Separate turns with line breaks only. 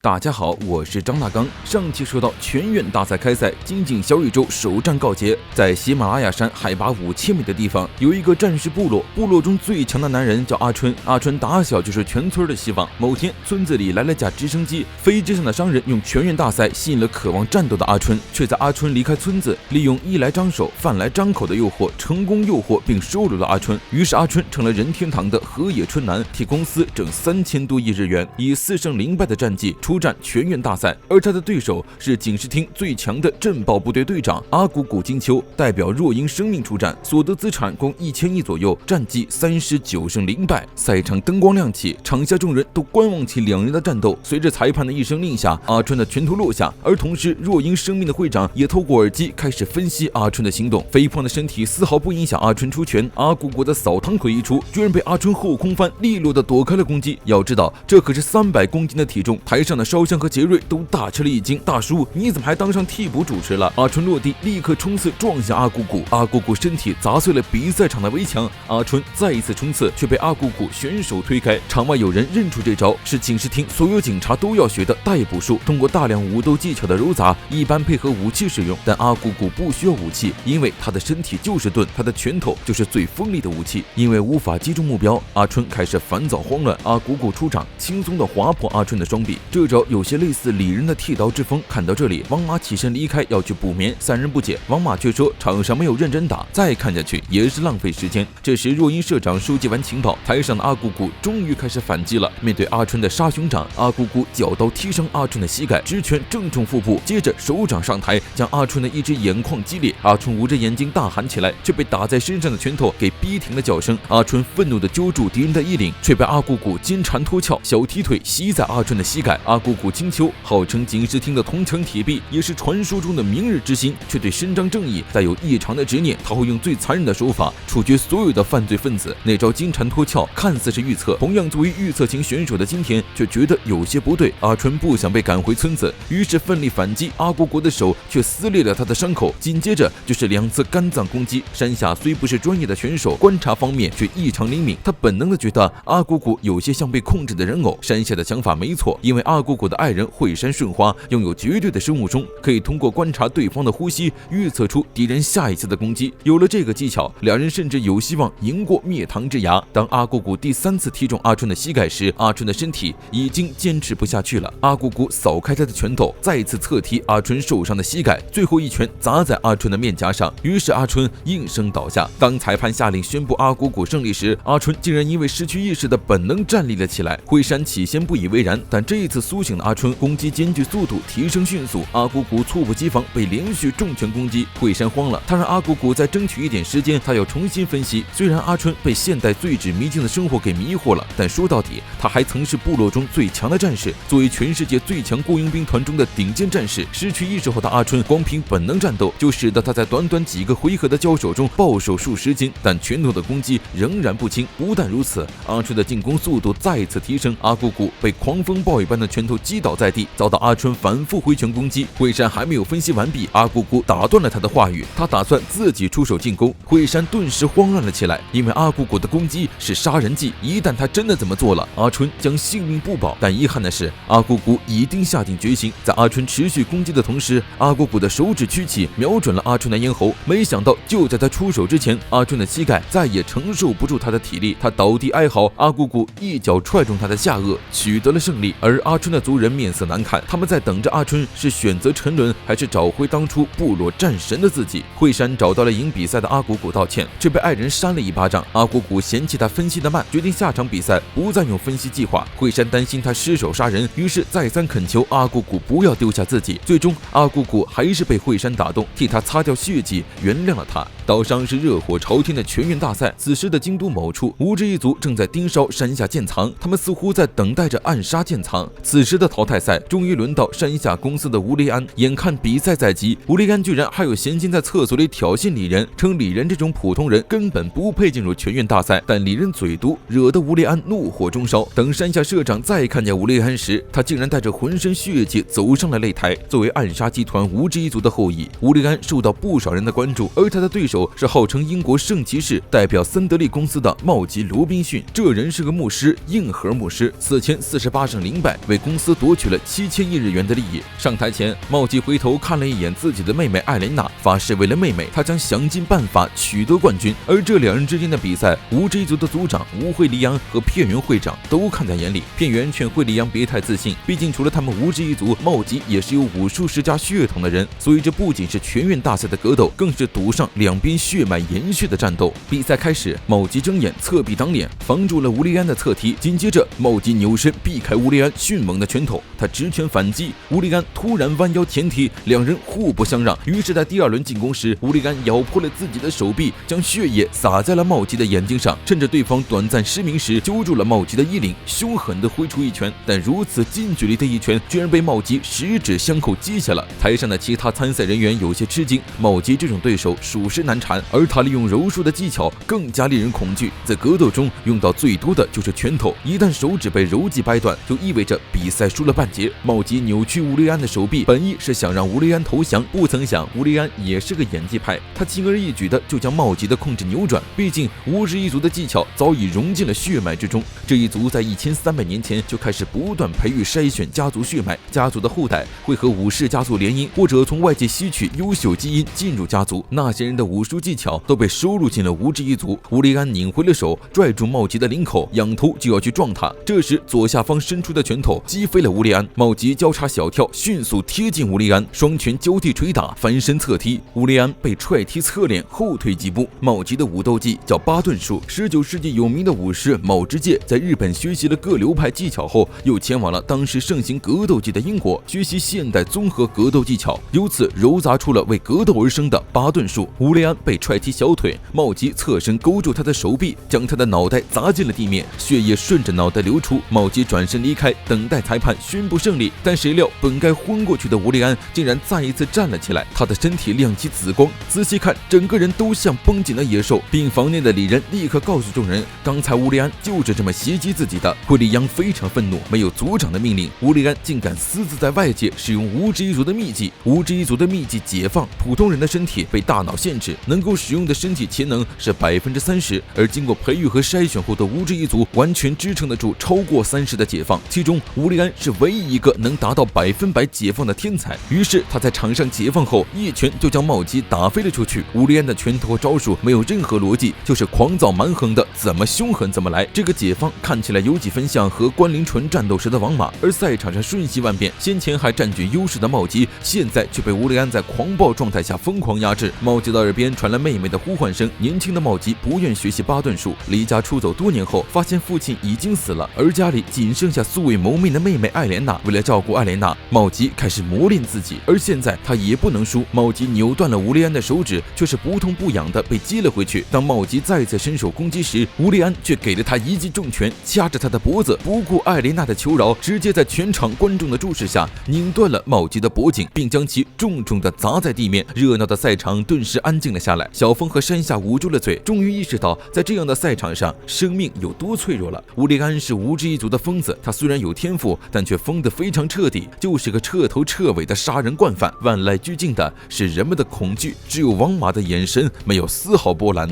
大家好，我是张大刚。上期说到全院大赛开赛，金井小宇宙首战告捷。在喜马拉雅山海拔5000米的地方，有一个战士部落，部落中最强的男人叫阿春。阿春打小就是全村的希望。某天，村子里来了架直升机，飞机上的商人用全院大赛吸引了渴望战斗的阿春，却在阿春离开村子，利用衣来张手、饭来张口的诱惑，成功诱惑并收留了阿春。于是阿春成了任天堂的河野春男，替公司挣3000多亿日元，以4胜0败的战绩出战全院大赛，而他的对手是警视厅最强的震爆部队队长阿古古金秋，代表若鹰生命出战，所得资产共1000亿左右，战绩39胜0败。赛场灯光亮起，场下众人都观望起两人的战斗。随着裁判的一声令下，阿春的拳头落下，而同时若鹰生命的会长也透过耳机开始分析阿春的行动。肥胖的身体丝毫不影响阿春出拳，阿古古的扫堂腿一出，居然被阿春后空翻，利落的躲开了攻击。要知道，这可是300公斤的体重，台上的烧香和杰瑞都大吃了一惊。大叔，你怎么还当上替补主持了？阿春落地立刻冲刺撞向阿古古，阿古古身体砸碎了比赛场的围墙。阿春再一次冲刺，却被阿古古选手推开。场外有人认出这招是警视厅所有警察都要学的逮捕术，通过大量武斗技巧的揉杂，一般配合武器使用。但阿古古不需要武器，因为他的身体就是盾，他的拳头就是最锋利的武器。因为无法击中目标，阿春开始烦躁慌乱。阿古古出场，轻松地划破阿春的双臂，这招有些类似李人的剃刀之风。看到这里，王马起身离开，要去补眠。三人不解，王马却说场上没有认真打，再看下去也是浪费时间。这时若鹰社长收集完情报，台上的阿古古终于开始反击了。面对阿春的杀熊掌，阿古古脚刀踢伤阿春的膝盖，直拳正中腹部，接着手掌上抬，将阿春的一只眼眶击裂。阿春捂着眼睛大喊起来，却被打在身上的拳头给逼停了叫声。阿春愤怒地揪住敌人的衣领，却被阿古古金蝉脱壳，小踢腿袭在阿春的膝盖。阿古古金秋号称警视厅的铜墙铁壁，也是传说中的明日之星，却对伸张正义带有异常的执念。他会用最残忍的手法处决所有的犯罪分子。那招金蝉脱壳看似是预测，同样作为预测型选手的金田却觉得有些不对。阿春不想被赶回村子，于是奋力反击，阿古古的手却撕裂了他的伤口，紧接着就是2次肝脏攻击。山下虽不是专业的选手，观察方面却异常灵敏，他本能的觉得阿古古有些像被控制的人偶。山下的想法没错，因为阿古古的爱人惠山顺花拥有绝对的生物钟，可以通过观察对方的呼吸预测出敌人下一次的攻击。有了这个技巧，两人甚至有希望赢过灭唐之牙。当阿古古第3次踢中阿春的膝盖时，阿春的身体已经坚持不下去了。阿古古扫开他的拳头，再次侧踢阿春受伤的膝盖，最后一拳砸在阿春的面颊上，于是阿春应声倒下。当裁判下令宣布阿古古胜利时，阿春竟然因为失去意识的本能站立了起来。惠山起先不以为然，但这一次苏醒的阿春攻击间距速度提升迅速，阿古古猝不及防被连续重拳攻击。惠山慌了，他让阿古古再争取一点时间，他要重新分析。虽然阿春被现代最纸迷境的生活给迷惑了，但说到底他还曾是部落中最强的战士。作为全世界最强雇佣兵团中的顶尖战士，失去意识后的阿春光凭本能战斗就使得他在短短几个回合的交手中暴瘦数十斤，但拳头的攻击仍然不轻。不但如此，阿春的进攻速度再次提升，阿古古被狂风暴雨般的拳头击倒在地，遭到阿春反复挥拳攻击。惠山还没有分析完毕，阿古古打断了他的话语，他打算自己出手进攻。惠山顿时慌乱了起来，因为阿古古的攻击是杀人技，一旦他真的这么做了，阿春将性命不保。但遗憾的是，阿古古已经下定决心，在阿春持续攻击的同时，阿古古的手指屈起，瞄准了阿春的咽喉。没想到就在他出手之前，阿春的膝盖再也承受不住他的体力，他倒地哀嚎，阿古古一脚踹中他的下颚，取得了胜利。而阿春的族人面色难看，他们在等着阿春是选择沉沦，还是找回当初部落战神的自己。惠山找到了赢比赛的阿古古道歉，却被爱人扇了一巴掌。阿古古嫌弃他分析的慢，决定下场比赛不再用分析计划。惠山担心他失手杀人，于是再三恳求阿古古不要丢下自己。最终阿古古还是被惠山打动，替他擦掉血迹，原谅了他。岛上是热火朝天的全员大赛，此时的京都某处，无知一族正在盯梢山下建藏，他们似乎在等待着暗杀建藏。此时的淘汰赛终于轮到山下公司的吴雷安，眼看比赛在即，吴雷安居然还有闲心在厕所里挑衅李仁，称李仁这种普通人根本不配进入全员大赛。但李仁嘴毒，惹得吴雷安怒火中烧。等山下社长再看见吴雷安时，他竟然带着浑身血迹走上了擂台。作为暗杀集团无知一族的后裔，吴雷安受到不少人的关注，而他的对手手是号称英国圣骑士代表森德利公司的茂吉·罗宾逊。这人是个牧师，硬核牧师，此前48胜0败，为公司夺取了7000亿日元的利益。上台前，茂吉回头看了一眼自己的妹妹艾莲娜，发誓为了妹妹，他将想尽办法取得冠军。而这两人之间的比赛，无之一族的族长吴惠里昂和片原会长都看在眼里。片原劝惠里昂别太自信，毕竟除了他们无之一族，茂吉也是有武术世家血统的人，所以这不仅是全院大赛的格斗，更是赌上两边血脉延续的战斗。比赛开始，茂吉睁眼侧臂挡脸，防住了吴利安的侧踢，紧接着茂吉扭身避开吴利安迅猛的拳头，他直拳反击，吴利安突然弯腰前踢，两人互不相让。于是，在第二轮进攻时，吴利安咬破了自己的手臂，将血液洒在了茂吉的眼睛上，趁着对方短暂失明时，揪住了茂吉的衣领，凶狠地挥出一拳。但如此近距离的一拳，居然被茂吉十指相扣击下了。台上的其他参赛人员有些吃惊，茂吉这种对手属实难缠，而他利用柔术的技巧更加令人恐惧。在格斗中用到最多的就是拳头，一旦手指被柔技掰断，就意味着比赛输了半截。茂吉扭曲吴利安的手臂，本意是想让吴利安投降，不曾想吴利安也是个演技派，他轻而易举的就将茂吉的控制扭转。毕竟无之一族的技巧早已融进了血脉之中，这一族在1300年前就开始不断培育筛选家族血脉，家族的后代会和武士家族联姻，或者从外界吸取优秀基因进入家族。那些人的武术技巧都被收录进了无之一族。吴利安拧回了手，拽住茂吉的领口，仰头就要去撞他。这时左下方伸出的拳头击飞了吴利安，茂吉交叉小跳，迅速贴近吴利安，双拳交替捶打，翻身侧踢。吴利安被踹踢侧脸，后退几步。茂吉的武斗技叫巴顿术，19世纪有名的武士卯之介在日本学习了各流派技巧后，又前往了当时盛行格斗技的英国，学习现代综合格斗技巧，由此糅杂出了为格斗而生的巴顿术。吴利安被踹踢小腿，茂吉侧身勾住他的手臂，将他的脑袋砸进了地面，血液顺着脑袋流出。茂吉转身离开，等待裁判宣布胜利。但谁料本该昏过去的吴利安竟然再一次站了起来，他的身体亮起紫光，仔细看，整个人都像绷紧了野兽。病房内的李人立刻告诉众人，刚才吴利安就是这么袭击自己的。惠里央非常愤怒，没有族长的命令，吴利安竟敢私自在外界使用无之一族的秘技。无之一族的秘技解放，普通人的身体被大脑限制，能够使用的身体潜能是30%，而经过培育和筛选后的无之一族完全支撑得住超过30%的解放，其中吴利安是唯一一个能达到100%解放的天才。于是他在场上解放后，一拳就将茂吉打飞了出去。吴利安的拳头和招数没有任何逻辑，就是狂躁蛮横的，怎么凶狠怎么来。这个解放看起来有几分像和关凌纯战斗时的王马，而赛场上瞬息万变，先前还占据优势的茂吉，现在却被吴利安在狂暴状态下疯狂压制。茂吉的耳边传来妹妹的呼唤声，年轻的茂吉不愿学习巴顿术，离家出走多年后，发现父亲已经死了，而家里仅剩下素未谋面的妹妹艾莲娜。为了照顾艾莲娜，茂吉开始磨练自己，而现在他也不能输。茂吉扭断了吴利安的手指，却是不痛不痒的被击了回去。当茂吉再次伸手攻击时，吴利安却给了他一记重拳，掐着他的脖子，不顾艾莲娜的求饶，直接在全场观众的注视下拧断了茂吉的脖颈，并将其重重的砸在地面。热闹的赛场顿时安静了下来。小峰和山下捂住了嘴，终于意识到在这样的赛场上生命有多脆弱了。吴利安是无之一族的疯子，他虽然有天赋，但却疯得非常彻底，就是个彻头彻尾的杀人惯犯。万籁俱静的是人们的恐惧，只有王马的眼神没有丝毫波澜。